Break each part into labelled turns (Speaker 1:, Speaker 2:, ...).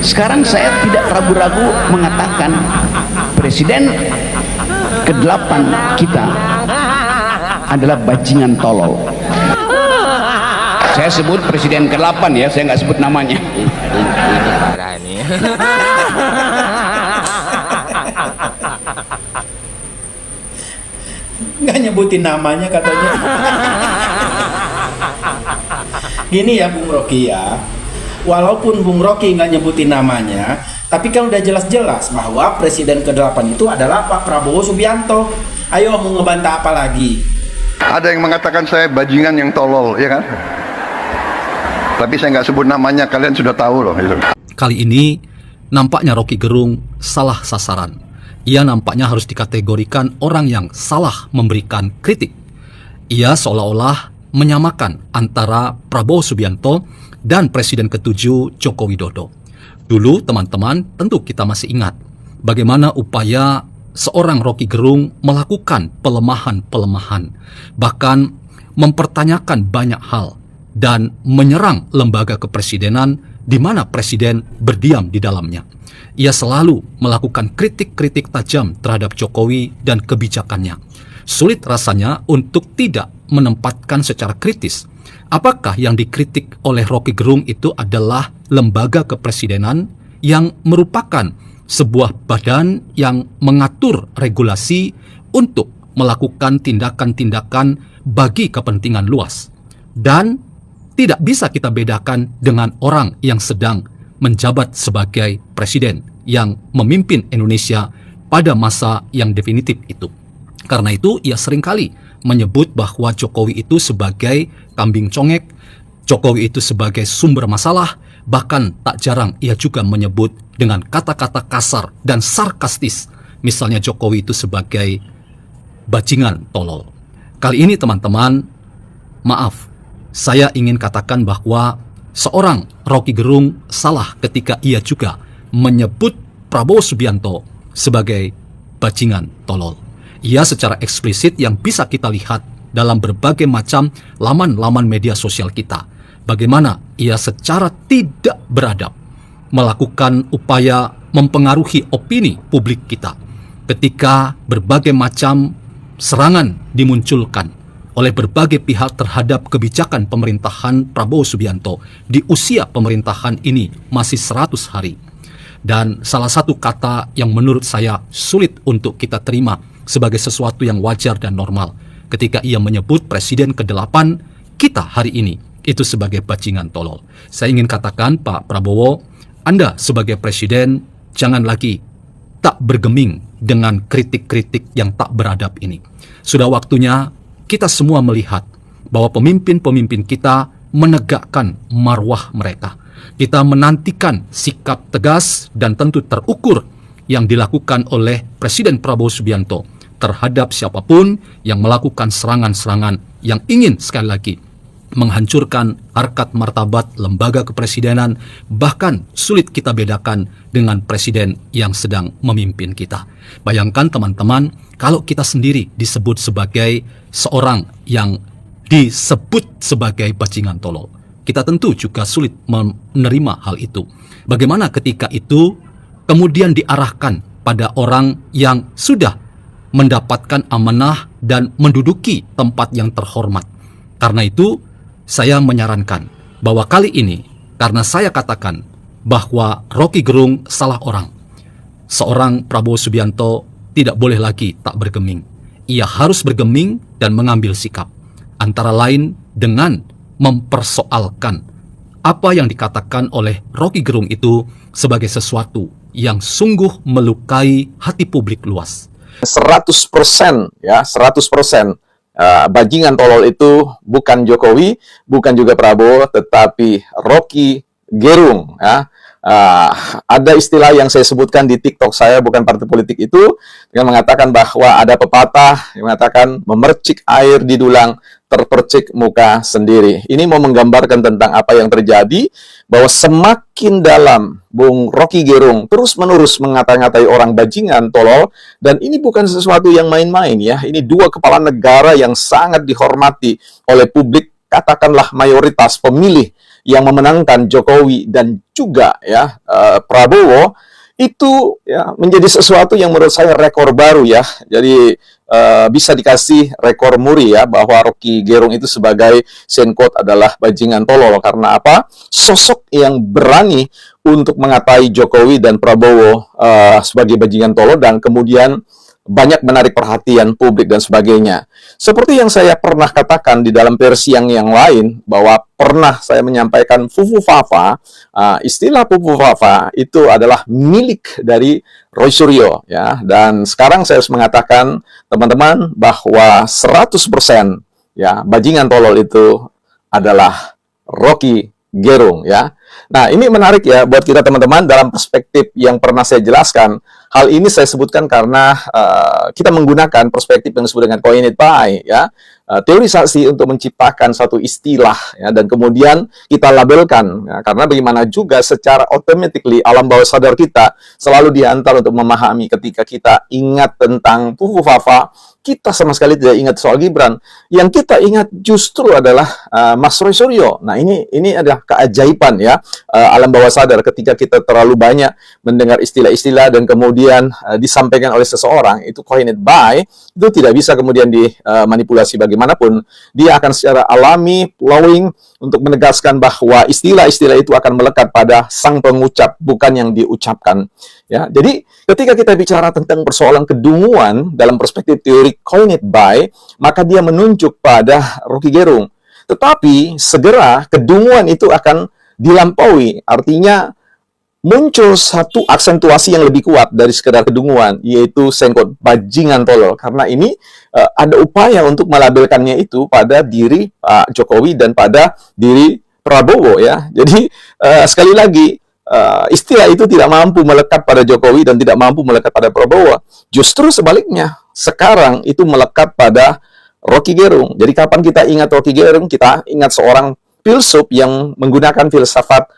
Speaker 1: Sekarang saya tidak ragu-ragu mengatakan presiden ke-8 kita adalah bajingan tolol. Saya sebut presiden ke-8 ya, saya nggak sebut namanya.
Speaker 2: Nggak nyebutin namanya katanya. Gini ya Bung Rocky ya, walaupun Bung Rocky nggak nyebutin namanya, tapi kan udah jelas-jelas bahwa presiden ke-8 itu adalah Pak Prabowo Subianto. Ayo mau ngebantah apa lagi?
Speaker 3: Ada yang mengatakan saya bajingan yang tolol, ya kan? Tapi saya nggak sebut namanya, kalian sudah tahu loh. Gitu.
Speaker 4: Kali ini nampaknya Rocky Gerung salah sasaran. Ia nampaknya harus dikategorikan orang yang salah memberikan kritik. Ia seolah-olah menyamakan antara Prabowo Subianto dan Presiden ke-7 Joko Widodo. Dulu teman-teman tentu kita masih ingat bagaimana upaya seorang Rocky Gerung melakukan pelemahan-pelemahan, bahkan mempertanyakan banyak hal dan menyerang lembaga kepresidenan di mana presiden berdiam di dalamnya. Ia selalu melakukan kritik-kritik tajam terhadap Jokowi dan kebijakannya. Sulit rasanya untuk tidak menempatkan secara kritis apakah yang dikritik oleh Rocky Gerung itu adalah lembaga kepresidenan yang merupakan sebuah badan yang mengatur regulasi untuk melakukan tindakan-tindakan bagi kepentingan luas. Dan tidak bisa kita bedakan dengan orang yang sedang menjabat sebagai presiden yang memimpin Indonesia pada masa yang definitif itu. Karena itu ia seringkali menyebut bahwa Jokowi itu sebagai kambing congek, Jokowi itu sebagai sumber masalah, bahkan tak jarang ia juga menyebut dengan kata-kata kasar dan sarkastis, misalnya Jokowi itu sebagai bajingan tolol. Kali ini teman-teman, maaf, saya ingin katakan bahwa seorang Rocky Gerung salah ketika ia juga menyebut Prabowo Subianto sebagai bajingan tolol. Ia secara eksplisit yang bisa kita lihat dalam berbagai macam laman-laman media sosial kita. Bagaimana ia secara tidak beradab melakukan upaya mempengaruhi opini publik kita ketika berbagai macam serangan dimunculkan oleh berbagai pihak terhadap kebijakan pemerintahan Prabowo Subianto di usia pemerintahan ini masih 100 hari. Dan salah satu kata yang menurut saya sulit untuk kita terima sebagai sesuatu yang wajar dan normal ketika ia menyebut presiden ke-8 kita hari ini itu sebagai bajingan tolol. Saya ingin katakan Pak Prabowo, Anda sebagai presiden jangan lagi tak bergeming dengan kritik-kritik yang tak beradab ini. Sudah waktunya kita semua melihat bahwa pemimpin-pemimpin kita menegakkan marwah mereka. Kita menantikan sikap tegas dan tentu terukur yang dilakukan oleh Presiden Prabowo Subianto terhadap siapapun yang melakukan serangan-serangan yang ingin sekali lagi menghancurkan harkat martabat lembaga kepresidenan, bahkan sulit kita bedakan dengan presiden yang sedang memimpin kita. Bayangkan teman-teman, kalau kita sendiri disebut sebagai seorang yang disebut sebagai bajingan tolol, kita tentu juga sulit menerima hal itu. Bagaimana ketika itu kemudian diarahkan pada orang yang sudah mendapatkan amanah dan menduduki tempat yang terhormat. Karena itu, saya menyarankan bahwa kali ini, karena saya katakan bahwa Rocky Gerung salah orang, seorang Prabowo Subianto tidak boleh lagi tak bergeming. Ia harus bergeming dan mengambil sikap, antara lain dengan mempersoalkan apa yang dikatakan oleh Rocky Gerung itu sebagai sesuatu yang sungguh melukai hati publik luas.
Speaker 5: 100% ya, 100% bajingan tolol itu bukan Jokowi, bukan juga Prabowo, tetapi Rocky Gerung ya. Ada istilah yang saya sebutkan di TikTok saya, bukan partai politik itu, dengan mengatakan bahwa ada pepatah yang mengatakan memercik air di dulang, terpercik muka sendiri. Ini mau menggambarkan tentang apa yang terjadi, bahwa semakin dalam Bung Rocky Gerung terus-menerus mengata-ngatai orang bajingan tolol, dan ini bukan sesuatu yang main-main ya. Ini dua kepala negara yang sangat dihormati oleh publik, katakanlah mayoritas pemilih yang memenangkan Jokowi dan juga ya Prabowo itu ya menjadi sesuatu yang menurut saya rekor baru ya. Jadi bisa dikasih rekor muri ya, bahwa Rocky Gerung itu sebagai Senkot adalah bajingan tolol. Karena apa? Sosok yang berani untuk mengatai Jokowi dan Prabowo sebagai bajingan tolol, dan kemudian banyak menarik perhatian publik dan sebagainya. Seperti yang saya pernah katakan di dalam versi yang lain, bahwa pernah saya menyampaikan Fufu Fafa, istilah Fufu Fafa itu adalah milik dari Roy Suryo ya. Dan sekarang saya harus mengatakan teman-teman bahwa 100% ya bajingan tolol itu adalah Rocky Gerung ya. Nah, ini menarik ya buat kita teman-teman dalam perspektif yang pernah saya jelaskan. Hal ini saya sebutkan karena kita menggunakan perspektif yang disebut dengan coined by ya, teorisasi untuk menciptakan satu istilah ya, dan kemudian kita labelkan ya, karena bagaimana juga secara automatically alam bawah sadar kita selalu diantar untuk memahami ketika kita ingat tentang Fufu Fafa, kita sama sekali tidak ingat soal Gibran. Yang kita ingat justru adalah Mas Roy Suryo. Nah, ini adalah keajaiban ya, alam bawah sadar ketika kita terlalu banyak mendengar istilah-istilah dan kemudian disampaikan oleh seseorang, itu coined by, itu tidak bisa kemudian dimanipulasi bagaimanapun. Dia akan secara alami flowing untuk menegaskan bahwa istilah-istilah itu akan melekat pada sang pengucap, bukan yang diucapkan. Ya, jadi ketika kita bicara tentang persoalan kedunguan dalam perspektif teori coined by, maka dia menunjuk pada Rocky Gerung. Tetapi segera kedunguan itu akan dilampaui, artinya muncul satu aksentuasi yang lebih kuat dari sekedar kedunguan, yaitu Senkot bajingan tolol. Karena ini ada upaya untuk melabelkannya itu pada diri Pak Jokowi dan pada diri Prabowo ya. Jadi sekali lagi istilah itu tidak mampu melekat pada Jokowi dan tidak mampu melekat pada Prabowo. Justru sebaliknya, sekarang itu melekat pada Rocky Gerung. Jadi kapan kita ingat Rocky Gerung, kita ingat seorang filsuf yang menggunakan filsafat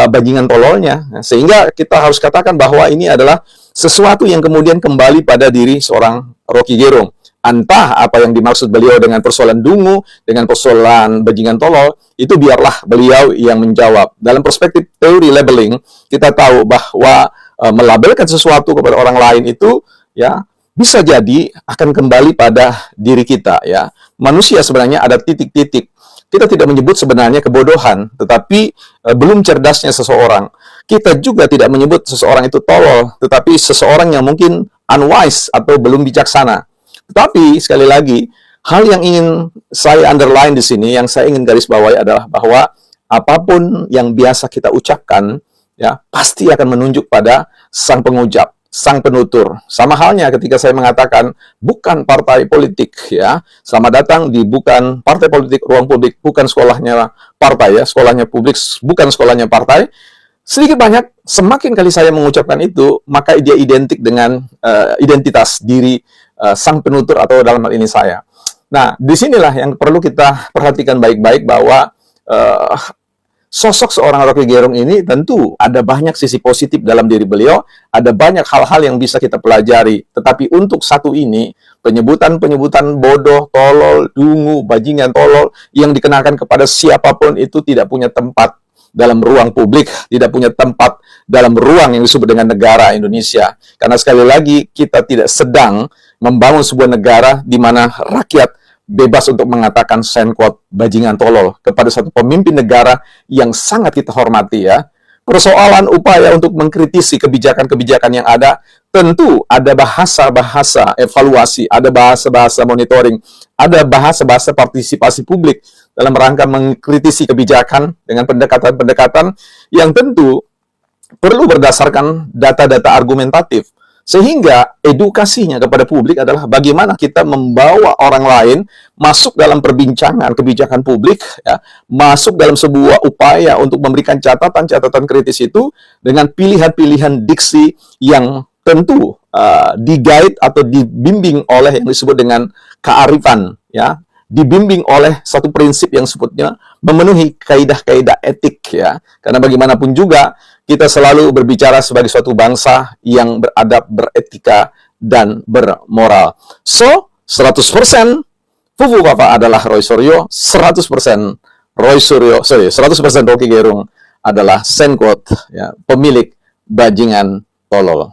Speaker 5: bajingan tololnya. Sehingga kita harus katakan bahwa ini adalah sesuatu yang kemudian kembali pada diri seorang Rocky Gerung. Entah apa yang dimaksud beliau dengan persoalan dungu, dengan persoalan bajingan tolol, itu biarlah beliau yang menjawab. Dalam perspektif teori labeling, kita tahu bahwa melabelkan sesuatu kepada orang lain itu ya bisa jadi akan kembali pada diri kita ya. Manusia sebenarnya ada titik-titik. Kita tidak menyebut sebenarnya kebodohan, tetapi belum cerdasnya seseorang. Kita juga tidak menyebut seseorang itu tolol, tetapi seseorang yang mungkin unwise atau belum bijaksana. Tetapi sekali lagi, hal yang ingin saya underline di sini, yang saya ingin garis bawahi adalah bahwa apapun yang biasa kita ucapkan, ya pasti akan menunjuk pada sang pengucap, sang penutur. Sama halnya ketika saya mengatakan bukan partai politik ya. Selamat datang di bukan partai politik, ruang publik, bukan sekolahnya partai ya, sekolahnya publik, bukan sekolahnya partai. Sedikit banyak semakin kali saya mengucapkan itu, maka dia identik dengan identitas diri sang penutur atau dalam hal ini saya. Nah, disinilah yang perlu kita perhatikan baik-baik bahwa sosok seorang Rocky Gerung ini tentu ada banyak sisi positif dalam diri beliau, ada banyak hal-hal yang bisa kita pelajari. Tetapi untuk satu ini, penyebutan-penyebutan bodoh, tolol, dungu, bajingan tolol yang dikenakan kepada siapapun itu tidak punya tempat dalam ruang publik, tidak punya tempat dalam ruang yang disebut dengan negara Indonesia. Karena sekali lagi, kita tidak sedang membangun sebuah negara di mana rakyat bebas untuk mengatakan Senkot bajingan tolol kepada satu pemimpin negara yang sangat kita hormati ya. Persoalan upaya untuk mengkritisi kebijakan-kebijakan yang ada, tentu ada bahasa-bahasa evaluasi, ada bahasa-bahasa monitoring, ada bahasa-bahasa partisipasi publik dalam rangka mengkritisi kebijakan dengan pendekatan-pendekatan yang tentu perlu berdasarkan data-data argumentatif. Sehingga edukasinya kepada publik adalah bagaimana kita membawa orang lain masuk dalam perbincangan kebijakan publik, ya, masuk dalam sebuah upaya untuk memberikan catatan-catatan kritis itu dengan pilihan-pilihan diksi yang tentu di-guide atau dibimbing oleh yang disebut dengan kearifan, ya, dibimbing oleh satu prinsip yang sebutnya memenuhi kaidah-kaidah etik, ya. Karena bagaimanapun juga kita selalu berbicara sebagai suatu bangsa yang beradab, beretika, dan bermoral. So, 100% Fufu Fafa adalah Roy Suryo, 100% Roy Suryo, 100% Rocky Gerung adalah sengkot, ya, pemilik bajingan tolol.